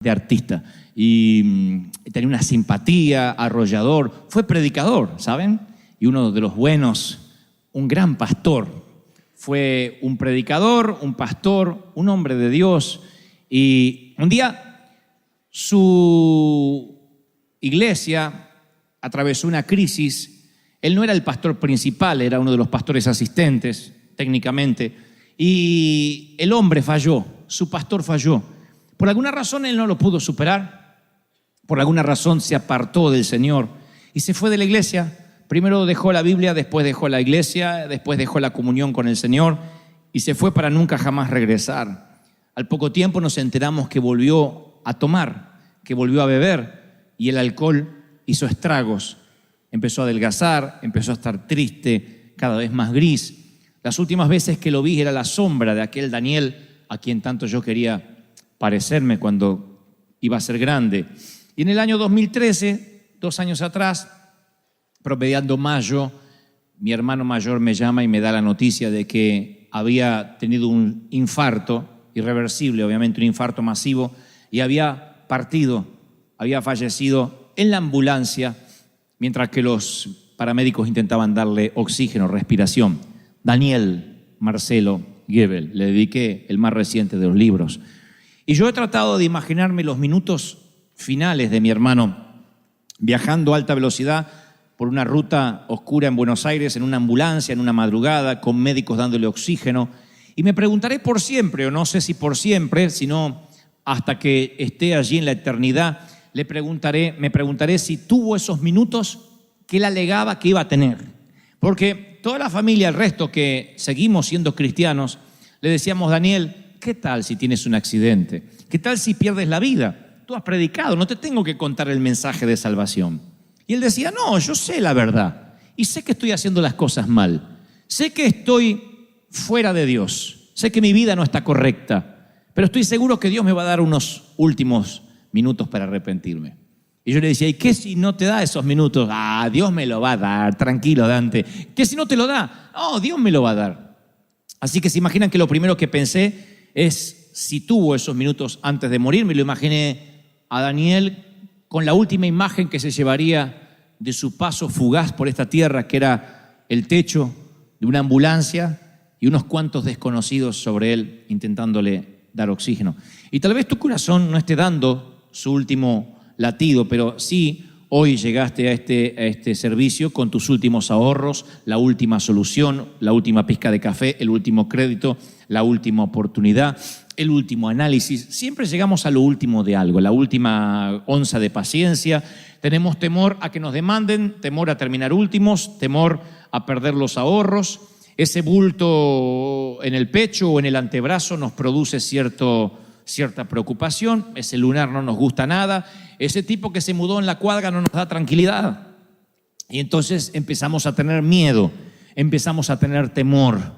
de artista y tenía una simpatía, arrollador, fue predicador, ¿saben? Y uno de los buenos, un gran pastor, fue un predicador, un pastor, un hombre de Dios. Y un día su iglesia atravesó una crisis. Él no era el pastor principal, era uno de los pastores asistentes, técnicamente, y el hombre falló, su pastor falló. Por alguna razón él no lo pudo superar, por alguna razón se apartó del Señor y se fue de la iglesia. Primero dejó la Biblia, después dejó la iglesia, después dejó la comunión con el Señor y se fue para nunca jamás regresar. Al poco tiempo nos enteramos que volvió a tomar, que volvió a beber y el alcohol hizo estragos. Empezó a adelgazar, empezó a estar triste, cada vez más gris. Las últimas veces que lo vi era la sombra de aquel Daniel a quien tanto yo quería parecerme cuando iba a ser grande. Y en el año 2013, 2 años atrás, promediando mayo, mi hermano mayor me llama y me da la noticia de que había tenido un infarto irreversible, obviamente un infarto masivo, y había partido, había fallecido en la ambulancia mientras que los paramédicos intentaban darle oxígeno, respiración. Daniel Marcelo Gebel, le dediqué el más reciente de los libros. Y yo he tratado de imaginarme los minutos finales de mi hermano viajando a alta velocidad por una ruta oscura en Buenos Aires, en una ambulancia, en una madrugada, con médicos dándole oxígeno. Y me preguntaré por siempre, o no sé si por siempre, sino hasta que esté allí en la eternidad, me preguntaré si tuvo esos minutos que él alegaba que iba a tener. Porque toda la familia, el resto que seguimos siendo cristianos, le decíamos: Daniel, ¿qué tal si tienes un accidente? ¿Qué tal si pierdes la vida? Tú has predicado, no te tengo que contar el mensaje de salvación. Y él decía: no, yo sé la verdad y sé que estoy haciendo las cosas mal. Sé que estoy fuera de Dios. Sé que mi vida no está correcta, pero estoy seguro que Dios me va a dar unos últimos minutos para arrepentirme. Y yo le decía: ¿y qué si no te da esos minutos? Dios me lo va a dar, tranquilo, Dante. ¿Qué si no te lo da? No, Dios me lo va a dar. Así que se imaginan que lo primero que pensé es si tuvo esos minutos antes de morir. Me lo imaginé a Daniel con la última imagen que se llevaría de su paso fugaz por esta tierra, que era el techo de una ambulancia y unos cuantos desconocidos sobre él intentándole dar oxígeno. Y tal vez tu corazón no esté dando su último latido, pero sí hoy llegaste a este servicio con tus últimos ahorros, la última solución, la última pizca de café, el último crédito, la última oportunidad, el último análisis. Siempre llegamos a lo último de algo, la última onza de paciencia. Tenemos temor a que nos demanden, temor a terminar últimos, temor a perder los ahorros. Ese bulto en el pecho o en el antebrazo nos produce cierta preocupación. Ese lunar no nos gusta nada. Ese tipo que se mudó en la cuadra no nos da tranquilidad. Y entonces empezamos a tener miedo, empezamos a tener temor.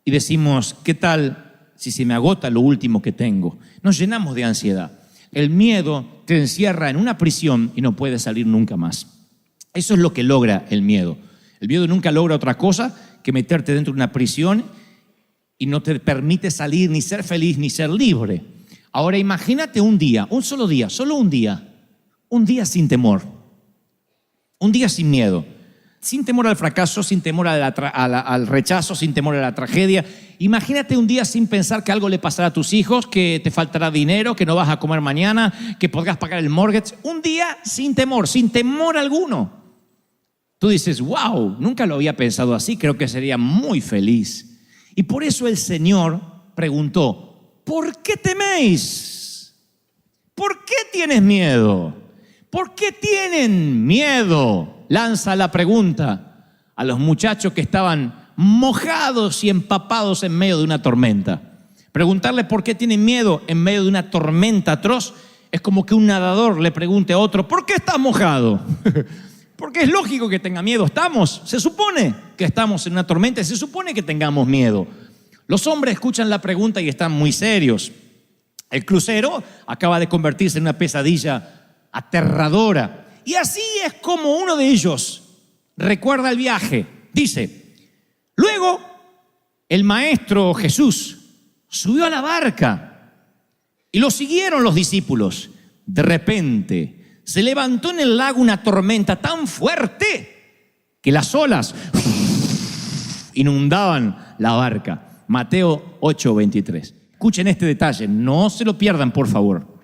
Y decimos: ¿qué tal si se me agota lo último que tengo? Nos llenamos de ansiedad. El miedo te encierra en una prisión y no puedes salir nunca más. Eso es lo que logra el miedo. El miedo nunca logra otra cosa que meterte dentro de una prisión y no te permite salir, ni ser feliz, ni ser libre. Ahora imagínate un día, un solo día, solo un día sin temor, un día sin miedo, sin temor al fracaso, sin temor al rechazo, sin temor a la tragedia. Imagínate un día sin pensar que algo le pasará a tus hijos, que te faltará dinero, que no vas a comer mañana, que podrás pagar el mortgage. Un día sin temor alguno. Tú dices: wow, nunca lo había pensado así, creo que sería muy feliz. Y por eso el Señor preguntó: ¿por qué teméis? ¿Por qué tienes miedo? ¿Por qué tienen miedo? Lanza la pregunta a los muchachos que estaban mojados y empapados en medio de una tormenta. Preguntarle por qué tienen miedo en medio de una tormenta atroz es como que un nadador le pregunte a otro: ¿por qué estás mojado? Porque es lógico que tenga miedo. Se supone que estamos en una tormenta y se supone que tengamos miedo. Los hombres escuchan la pregunta y están muy serios. El crucero acaba de convertirse en una pesadilla aterradora. Y así es como uno de ellos recuerda el viaje. Dice: luego el maestro Jesús subió a la barca y lo siguieron los discípulos. de repente se levantó en el lago una tormenta tan fuerte que las olas inundaban la barca. Mateo 8:23. Escuchen este detalle, no se lo pierdan, por favor.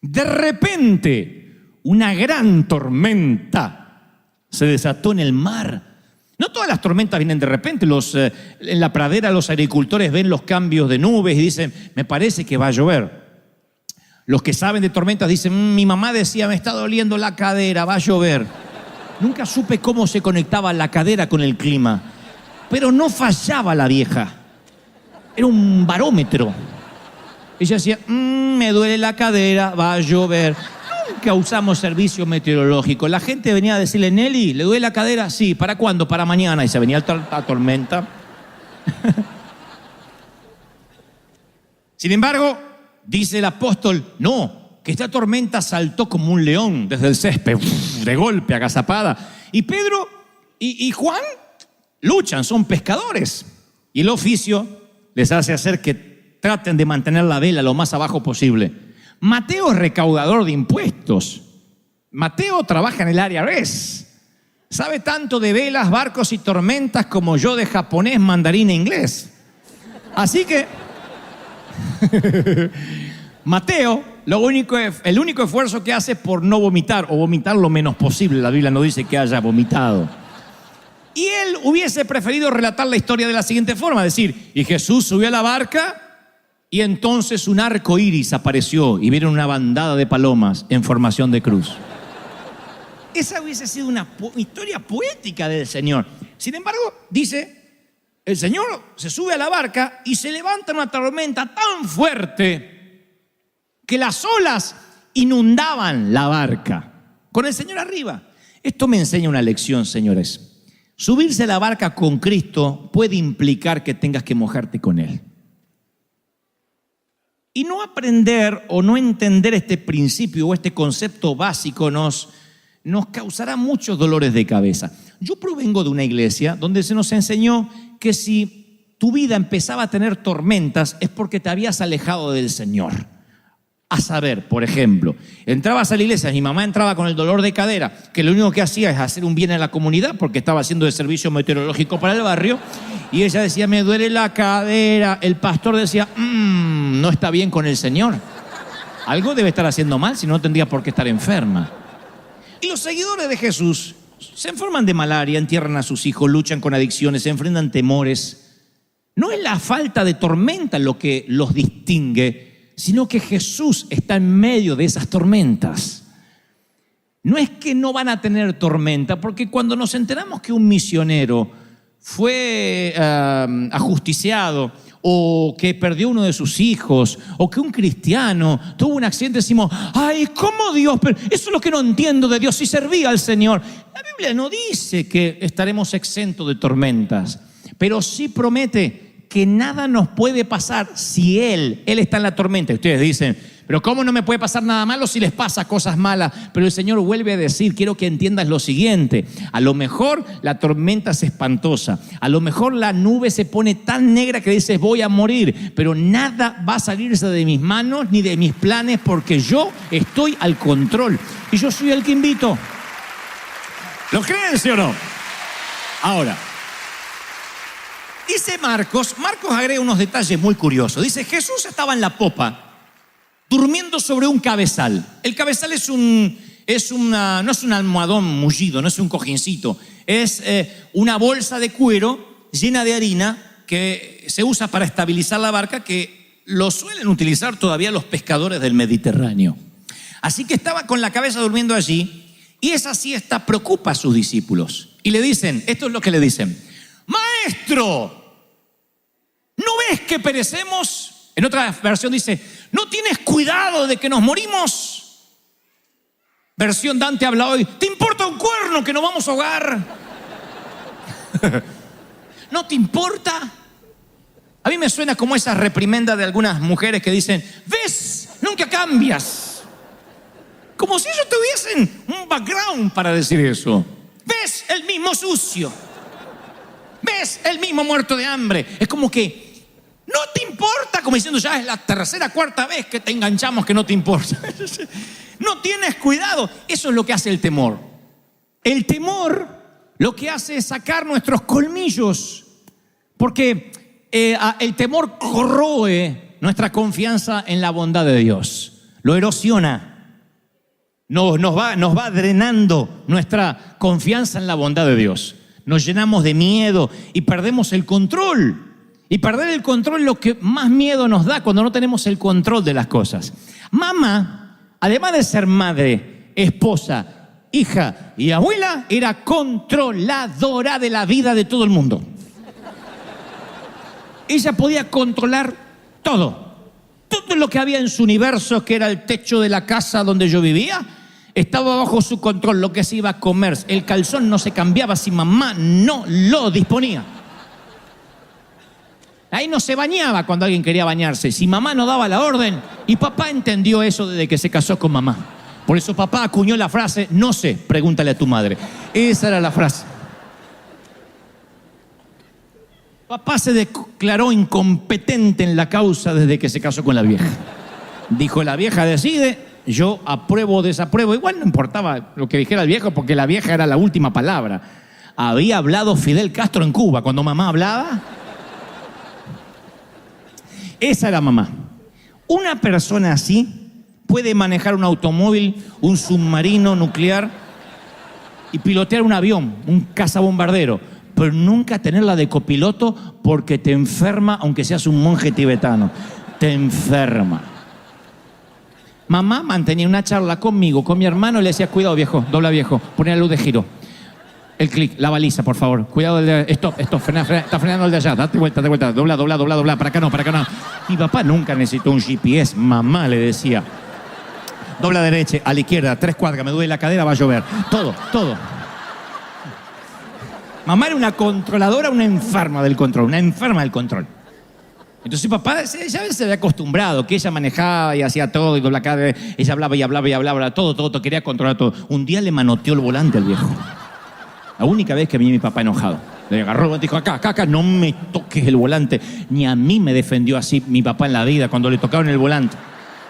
De repente, una gran tormenta se desató en el mar. No todas las tormentas vienen de repente. En la pradera los agricultores ven los cambios de nubes y dicen, me parece que va a llover. Los que saben de tormentas dicen, mi mamá decía, me está doliendo la cadera, va a llover. Nunca supe cómo se conectaba la cadera con el clima, pero no fallaba la vieja. Era un barómetro. Ella decía, me duele la cadera, va a llover. Nunca usamos servicio meteorológico. La gente venía a decirle, Nelly, ¿le duele la cadera? Sí, ¿para cuándo? Para mañana. Y se venía la tormenta. Sin embargo, dice el apóstol, no, que esta tormenta saltó como un león desde el césped, de golpe, agazapada. Y Pedro y Juan luchan, son pescadores. Y el oficio les hace hacer que traten de mantener la vela lo más abajo posible. Mateo es recaudador de impuestos. Mateo trabaja en el IRS. Sabe tanto de velas, barcos y tormentas como yo de japonés, mandarín e inglés. Así que Mateo, el único esfuerzo que hace es por no vomitar o vomitar lo menos posible. La Biblia no dice que haya vomitado. Y él hubiese preferido relatar la historia de la siguiente forma, decir, y Jesús subió a la barca y entonces un arco iris apareció y vieron una bandada de palomas en formación de cruz. Esa hubiese sido una historia poética del Señor. Sin embargo, dice, el Señor se sube a la barca y se levanta una tormenta tan fuerte que las olas inundaban la barca con el Señor arriba. Esto me enseña una lección, señores. Subirse a la barca con Cristo puede implicar que tengas que mojarte con Él. Y no aprender o no entender este principio o este concepto básico nos causará muchos dolores de cabeza. Yo provengo de una iglesia donde se nos enseñó que si tu vida empezaba a tener tormentas es porque te habías alejado del Señor. A saber, por ejemplo, entrabas a la iglesia, mi mamá entraba con el dolor de cadera, que lo único que hacía es hacer un bien a la comunidad porque estaba haciendo el servicio meteorológico para el barrio, y ella decía, me duele la cadera. El pastor decía, no está bien con el Señor. Algo debe estar haciendo mal, si no tendría por qué estar enferma. Y los seguidores de Jesús se enferman de malaria, entierran a sus hijos, luchan con adicciones, se enfrentan temores. No es la falta de tormenta lo que los distingue, sino que Jesús está en medio de esas tormentas. No es que no van a tener tormenta, porque cuando nos enteramos que un misionero fue ajusticiado, o que perdió uno de sus hijos, o que un cristiano tuvo un accidente, decimos, ay, ¿cómo Dios? Pero eso es lo que no entiendo de Dios, si servía al Señor. La Biblia no dice que estaremos exentos de tormentas, pero sí promete que nada nos puede pasar si Él está en la tormenta. Y ustedes dicen, pero ¿cómo no me puede pasar nada malo si les pasa cosas malas? Pero el Señor vuelve a decir, quiero que entiendas lo siguiente, a lo mejor la tormenta es espantosa, a lo mejor la nube se pone tan negra que dices voy a morir, pero nada va a salirse de mis manos ni de mis planes porque yo estoy al control y yo soy el que invito. ¿Lo creen, sí o no? Ahora, dice Marcos agrega unos detalles muy curiosos. Dice, Jesús estaba en la popa, durmiendo sobre un cabezal. El cabezal no es un almohadón mullido, no es un cojincito. Es una bolsa de cuero llena de harina que se usa para estabilizar la barca, que lo suelen utilizar todavía los pescadores del Mediterráneo. Así que estaba con la cabeza durmiendo allí, y esa siesta preocupa a sus discípulos. Y le dicen, esto es lo que le dicen, Maestro, ¿no ves que perecemos? En otra versión dice, ¿no tienes cuidado de que nos morimos? Versión Dante habla hoy, ¿te importa un cuerno que nos vamos a ahogar? ¿No te importa? A mí me suena como esa reprimenda de algunas mujeres que dicen, ¿ves? Nunca cambias. Como si ellos tuviesen un background para decir eso. ¿Ves? El mismo sucio. ¿Ves? El mismo muerto de hambre. Es como que no te importa, como diciendo ya es la tercera, cuarta vez que te enganchamos que no te importa. no tienes cuidado. Eso es lo que hace el temor. El temor lo que hace es sacar nuestros colmillos, porque el temor corroe nuestra confianza en la bondad de Dios, lo erosiona. Nos va drenando nuestra confianza en la bondad de Dios. Nos llenamos de miedo y perdemos el control. Y perder el control es lo que más miedo nos da cuando no tenemos el control de las cosas. Mamá, además de ser madre, esposa, hija y abuela, era controladora de la vida de todo el mundo. Ella podía controlar todo. Todo lo que había en su universo, que era el techo de la casa donde yo vivía, estaba bajo su control. Lo que se iba a comer, el calzón no se cambiaba si mamá no lo disponía. Ahí no se bañaba cuando alguien quería bañarse, si mamá no daba la orden. Y papá entendió eso desde que se casó con mamá. Por eso papá acuñó la frase, no sé, pregúntale a tu madre. Esa era la frase. Papá se declaró incompetente en la causa desde que se casó con la vieja. Dijo, la vieja decide, yo apruebo o desapruebo. Igual no importaba lo que dijera el viejo, porque la vieja era la última palabra. Había hablado Fidel Castro en Cuba cuando mamá hablaba. Esa era mamá. Una persona así puede manejar un automóvil, un submarino nuclear y pilotear un avión, un cazabombardero, pero nunca tenerla de copiloto porque te enferma, aunque seas un monje tibetano. Te enferma. Mamá mantenía una charla conmigo, con mi hermano, y le decía, cuidado viejo, dobla viejo, poné la luz de giro. El clic, la baliza, por favor. Cuidado, stop, frena, está frenando el de allá. Date vuelta, dobla. Para acá no. Mi papá nunca necesitó un GPS. Mamá le decía, dobla derecha, a la izquierda, 3 cuadras, me duele la cadera, va a llover. Todo. Mamá era una controladora, una enferma del control. Entonces papá ya se había acostumbrado, que ella manejaba y hacía todo, y doblaba cadera, ella hablaba, todo, quería controlar todo. Un día le manoteó el volante al viejo. La única vez que vi a mi papá enojado. Le agarró el volante y dijo, acá, no me toques el volante. Ni a mí me defendió así mi papá en la vida cuando le tocaron el volante.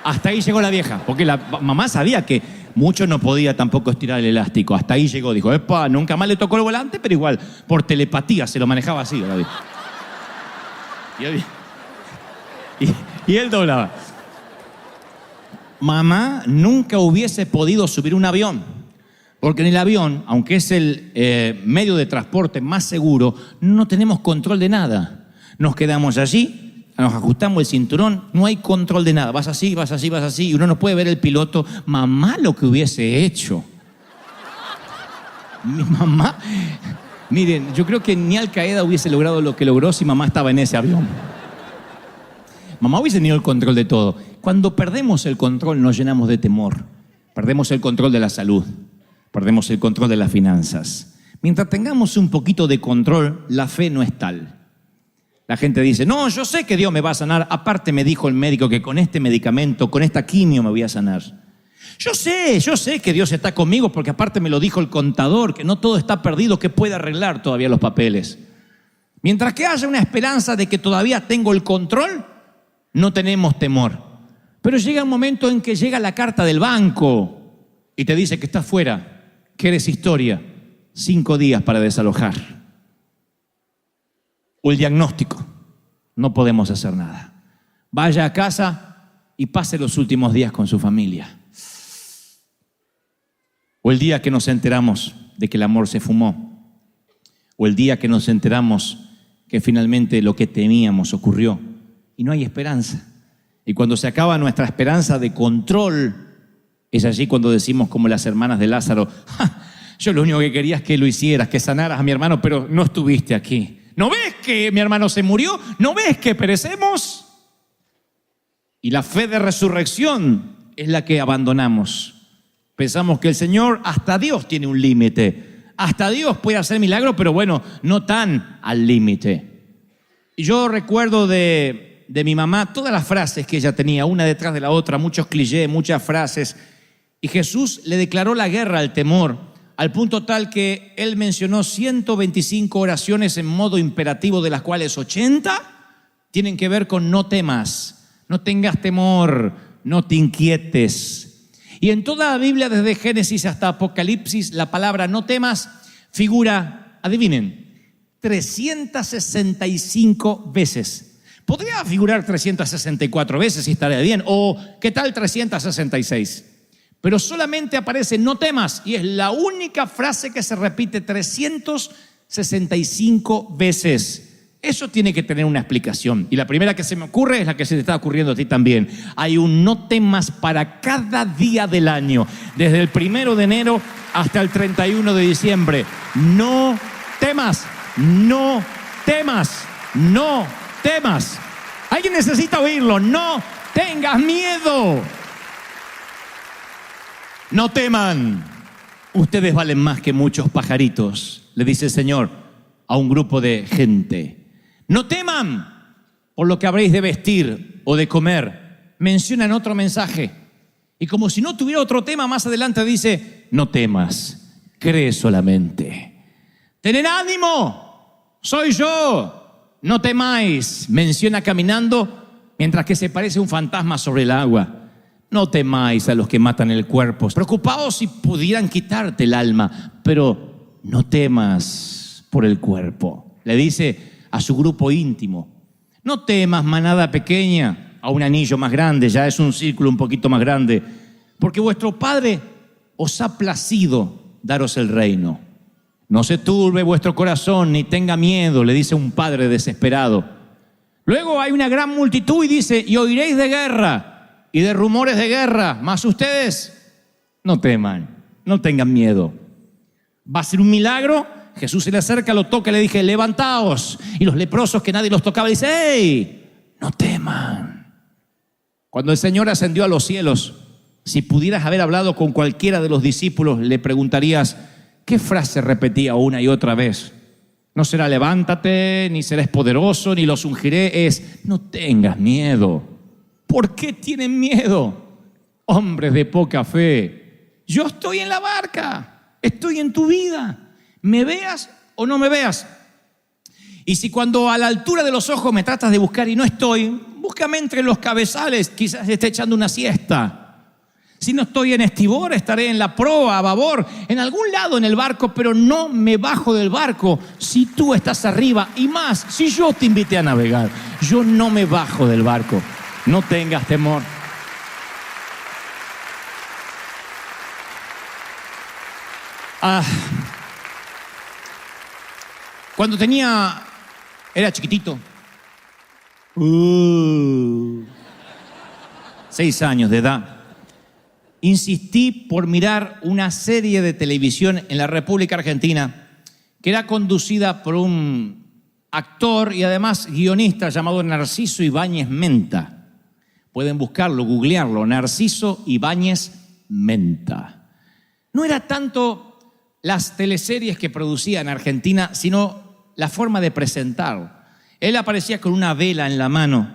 Hasta ahí llegó la vieja, porque la mamá sabía que mucho no podía tampoco estirar el elástico. Hasta ahí llegó, dijo, epa, nunca más le tocó el volante, pero igual, por telepatía se lo manejaba así. Y él doblaba. Mamá nunca hubiese podido subir un avión. Porque en el avión, aunque es el medio de transporte más seguro, no tenemos control de nada. Nos quedamos allí, nos ajustamos el cinturón, no hay control de nada. Vas así, y uno no puede ver el piloto. Mamá lo que hubiese hecho. Mi mamá, miren, yo creo que ni Al Qaeda hubiese logrado lo que logró si mamá estaba en ese avión. Mamá hubiese tenido el control de todo. Cuando perdemos el control nos llenamos de temor. Perdemos el control de la salud. Perdemos el control de las finanzas. Mientras tengamos un poquito de control, la fe no es tal. La gente dice, no, yo sé que Dios me va a sanar. Aparte me dijo el médico que con este medicamento, con esta quimio me voy a sanar. Yo sé que Dios está conmigo porque aparte me lo dijo el contador, que no todo está perdido, que puede arreglar todavía los papeles. Mientras que haya una esperanza de que todavía tengo el control, no tenemos temor. Pero llega un momento en que llega la carta del banco y te dice que estás fuera, que eres historia, 5 días para desalojar. O el diagnóstico, no podemos hacer nada. Vaya a casa y pase los últimos días con su familia. O el día que nos enteramos de que el amor se fumó. O el día que nos enteramos que finalmente lo que temíamos ocurrió y no hay esperanza. Y cuando se acaba nuestra esperanza de control, es allí cuando decimos como las hermanas de Lázaro, yo lo único que quería es que lo hicieras, que sanaras a mi hermano, pero no estuviste aquí. ¿No ves que mi hermano se murió? ¿No ves que perecemos? Y la fe de resurrección es la que abandonamos. Pensamos que el Señor, hasta Dios tiene un límite. Hasta Dios puede hacer milagros, pero bueno, no tan al límite. Y yo recuerdo de mi mamá todas las frases que ella tenía, una detrás de la otra, muchos clichés, muchas frases. Y Jesús le declaró la guerra al temor, al punto tal que él mencionó 125 oraciones en modo imperativo, de las cuales 80 tienen que ver con no temas, no tengas temor, no te inquietes. Y en toda la Biblia, desde Génesis hasta Apocalipsis, la palabra no temas figura, adivinen, 365 veces. Podría figurar 364 veces y estaría bien. O, ¿qué tal 366? Pero solamente aparece no temas y es la única frase que se repite 365 veces. Eso tiene que tener una explicación. Y la primera que se me ocurre es la que se te está ocurriendo a ti también. Hay un no temas para cada día del año, desde el 1 de enero hasta el 31 de diciembre. No temas, no temas, no temas. Alguien necesita oírlo. No tengas miedo. No teman. Ustedes valen más que muchos pajaritos, le dice el Señor a un grupo de gente. No teman por lo que habréis de vestir o de comer. Menciona en otro mensaje. Y como si no tuviera otro tema, más adelante dice, no temas, cree solamente. Tened ánimo, soy yo, no temáis. Menciona caminando mientras que se parece un fantasma sobre el agua. No temáis a los que matan el cuerpo. Preocupaos si pudieran quitarte el alma, pero no temas por el cuerpo. Le dice a su grupo íntimo, no temas, manada pequeña, a un anillo más grande, ya es un círculo un poquito más grande, porque vuestro Padre os ha placido daros el reino. No se turbe vuestro corazón, ni tenga miedo, le dice un padre desesperado. Luego hay una gran multitud y dice, y oiréis de guerra y de rumores de guerra, mas ustedes no teman, no tengan miedo. Va a ser un milagro. Jesús se le acerca, lo toca y le dije, levantaos. Y los leprosos que nadie los tocaba, dice, ¡hey! No teman. Cuando el Señor ascendió a los cielos, si pudieras haber hablado con cualquiera de los discípulos, le preguntarías, ¿qué frase repetía una y otra vez? No será levántate, ni serás poderoso, ni los ungiré. Es, no tengas miedo. ¿Por qué tienen miedo? Hombres de poca fe. Yo estoy en la barca, estoy en tu vida. ¿Me veas o no me veas? Y si cuando a la altura de los ojos me tratas de buscar y no estoy, búscame entre los cabezales, quizás esté echando una siesta. Si no estoy en estribor, estaré en la proa, a babor, en algún lado en el barco, pero no me bajo del barco si tú estás arriba. Y más, si yo te invité a navegar, yo no me bajo del barco. No tengas temor. Cuando era chiquitito, 6 años de edad, insistí por mirar una serie de televisión en la República Argentina que era conducida por un actor y además guionista llamado Narciso Ibáñez Menta. Pueden buscarlo, googlearlo, Narciso Ibáñez Menta. No era tanto las teleseries que producía en Argentina, sino la forma de presentar. Él aparecía con una vela en la mano,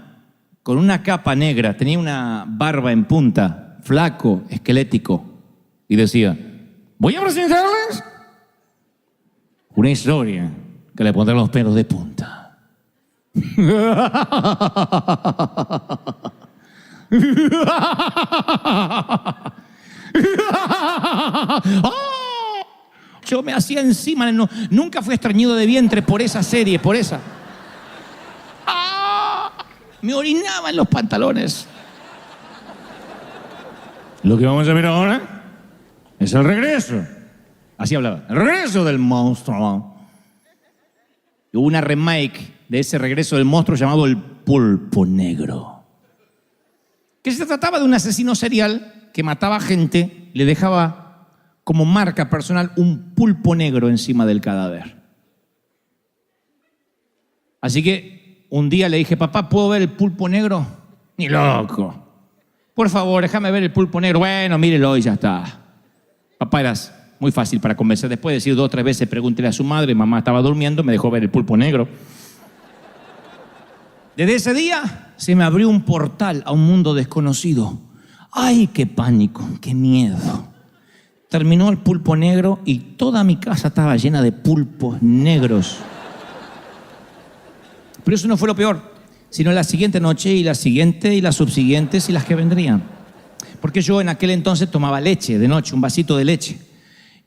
con una capa negra, tenía una barba en punta, flaco, esquelético, y decía, voy a presentarles una historia que le pondrá los pelos de punta. Yo me hacía encima, nunca fui estreñido de vientre por esa serie, por esa. Me orinaba en los pantalones. Lo que vamos a ver ahora es el regreso. Así hablaba, el regreso del monstruo. Hubo una remake de ese regreso del monstruo llamado El Pulpo Negro, que se trataba de un asesino serial que mataba gente, le dejaba como marca personal un pulpo negro encima del cadáver. Así que un día le dije, papá, ¿puedo ver el pulpo negro? Ni loco. Por favor, déjame ver el pulpo negro. Bueno, mírelo y ya está. Papá, eras muy fácil para convencer. Después de decir 2 o 3 veces, pregúntele a su madre, mamá estaba durmiendo, me dejó ver el pulpo negro. Desde ese día se me abrió un portal a un mundo desconocido. ¡Ay, qué pánico, qué miedo! Terminó el pulpo negro y toda mi casa estaba llena de pulpos negros. Pero eso no fue lo peor, sino la siguiente noche y la siguiente y las subsiguientes y las que vendrían. porque yo en aquel entonces tomaba leche de noche, un vasito de leche.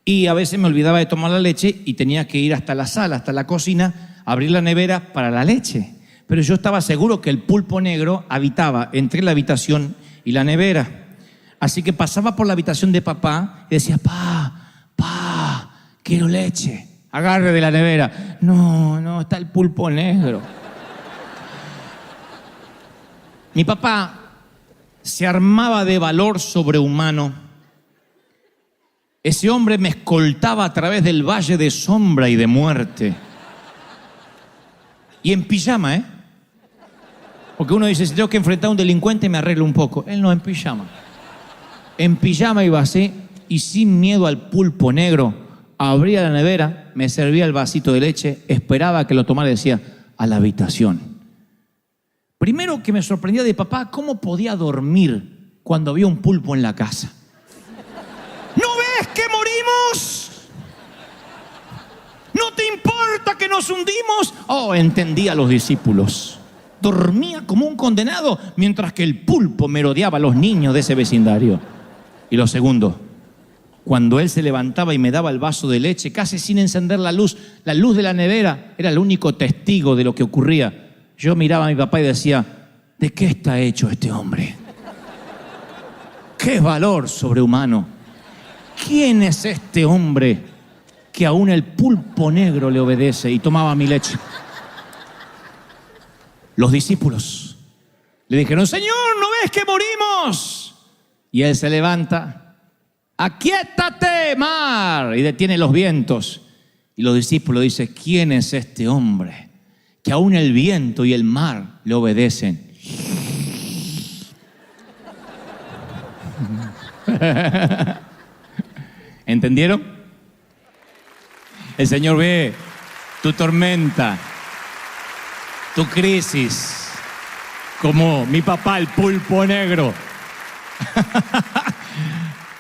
Y a veces me olvidaba de tomar la leche y tenía que ir hasta la sala, hasta la cocina, abrir la nevera para la leche. Pero yo estaba seguro que el pulpo negro habitaba entre la habitación y la nevera. Así que pasaba por la habitación de papá y decía, pa, quiero leche. Agarre de la nevera. No, está el pulpo negro. Mi papá se armaba de valor sobrehumano. Ese hombre me escoltaba a través del valle de sombra y de muerte. Y en pijama, ¿eh? Porque uno dice, si tengo que enfrentar a un delincuente me arreglo un poco. Él no, en pijama. En pijama iba así y sin miedo al pulpo negro. Abría la nevera, me servía el vasito de leche, esperaba que lo tomara y decía, a la habitación. Primero que me sorprendía de papá, ¿cómo podía dormir cuando había un pulpo en la casa? ¿No ves que morimos? ¿No te importa que nos hundimos? Oh, entendía a los discípulos. Dormía como un condenado mientras que el pulpo merodeaba a los niños de ese vecindario. Y lo segundo, cuando él se levantaba y me daba el vaso de leche, casi sin encender la luz de la nevera era el único testigo de lo que ocurría. Yo miraba a mi papá y decía, ¿de qué está hecho este hombre? ¡Qué valor sobrehumano! ¿Quién es este hombre que aún el pulpo negro le obedece? Y tomaba mi leche. Los discípulos le dijeron, Señor, ¿no ves que morimos? Y él se levanta, aquíétate, mar, y detiene los vientos. Y los discípulos dicen, ¿quién es este hombre que aún el viento y el mar le obedecen? ¿Entendieron? El Señor ve tu tormenta, tu crisis, como mi papá, el pulpo negro.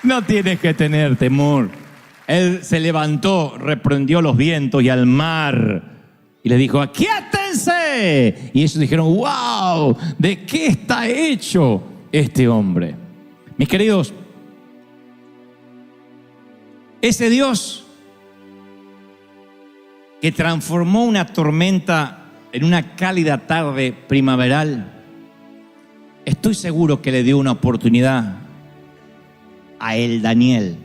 No tienes que tener temor. Él se levantó, reprendió los vientos y al mar y le dijo, aquíétense. Y ellos dijeron, wow, ¿de qué está hecho este hombre? Mis queridos, ese Dios que transformó una tormenta en una cálida tarde primaveral, estoy seguro que le dio una oportunidad a el Daniel,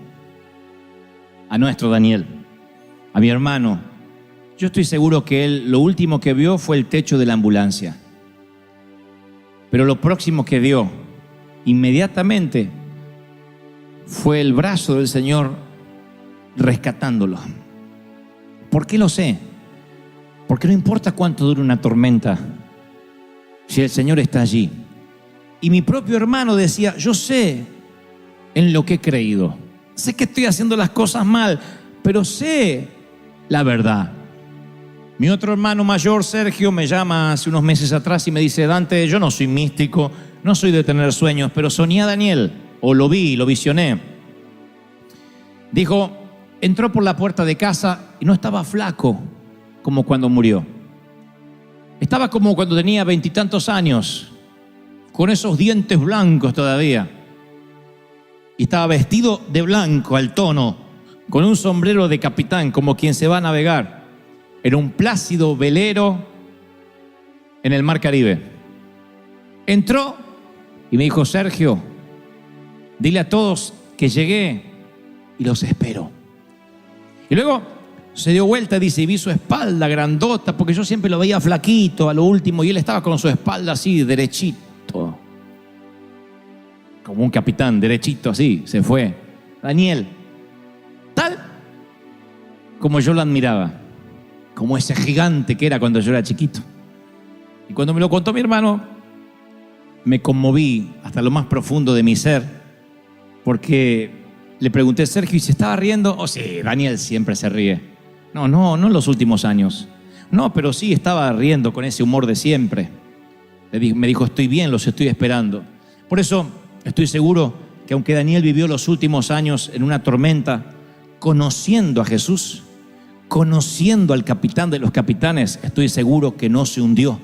a nuestro Daniel, a mi hermano. Yo estoy seguro que él lo último que vio fue el techo de la ambulancia. Pero lo próximo que vio inmediatamente fue el brazo del Señor rescatándolo. ¿Por qué lo sé? Porque no importa cuánto dure una tormenta, si el Señor está allí. Y mi propio hermano decía, yo sé en lo que he creído. Sé que estoy haciendo las cosas mal, pero sé la verdad. Mi otro hermano mayor, Sergio, me llama hace unos meses atrás y me dice, Dante, yo no soy místico, no soy de tener sueños, pero soñé a Daniel, o lo vi, lo visioné. Dijo, entró por la puerta de casa y no estaba flaco como cuando murió. Estaba como cuando tenía 20 y tantos años, con esos dientes blancos todavía. Y estaba vestido de blanco al tono, con un sombrero de capitán, como quien se va a navegar en un plácido velero en el mar Caribe. Entró y me dijo, Sergio, dile a todos que llegué y los espero. Y luego se dio vuelta, dice, y vi su espalda grandota, porque yo siempre lo veía flaquito a lo último, y él estaba con su espalda así, derechito, como un capitán, derechito así, se fue. Daniel, tal como yo lo admiraba, como ese gigante que era cuando yo era chiquito. Y cuando me lo contó mi hermano, me conmoví hasta lo más profundo de mi ser, porque le pregunté a Sergio, ¿y se estaba riendo? Oh, sí, Daniel siempre se ríe. No en los últimos años. No, pero sí estaba riendo con ese humor de siempre. Me dijo, estoy bien, los estoy esperando. Por eso estoy seguro que aunque Daniel vivió los últimos años en una tormenta, conociendo a Jesús, conociendo al capitán de los capitanes, estoy seguro que no se hundió.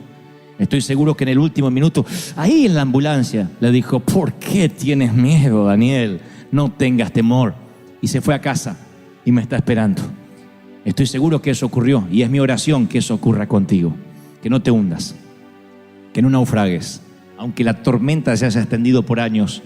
Estoy seguro que en el último minuto, ahí en la ambulancia, le dijo: ¿por qué tienes miedo, Daniel? No tengas temor. Y se fue a casa y me está esperando. Estoy seguro que eso ocurrió y es mi oración que eso ocurra contigo. Que no te hundas, que no naufragues, aunque la tormenta se haya extendido por años.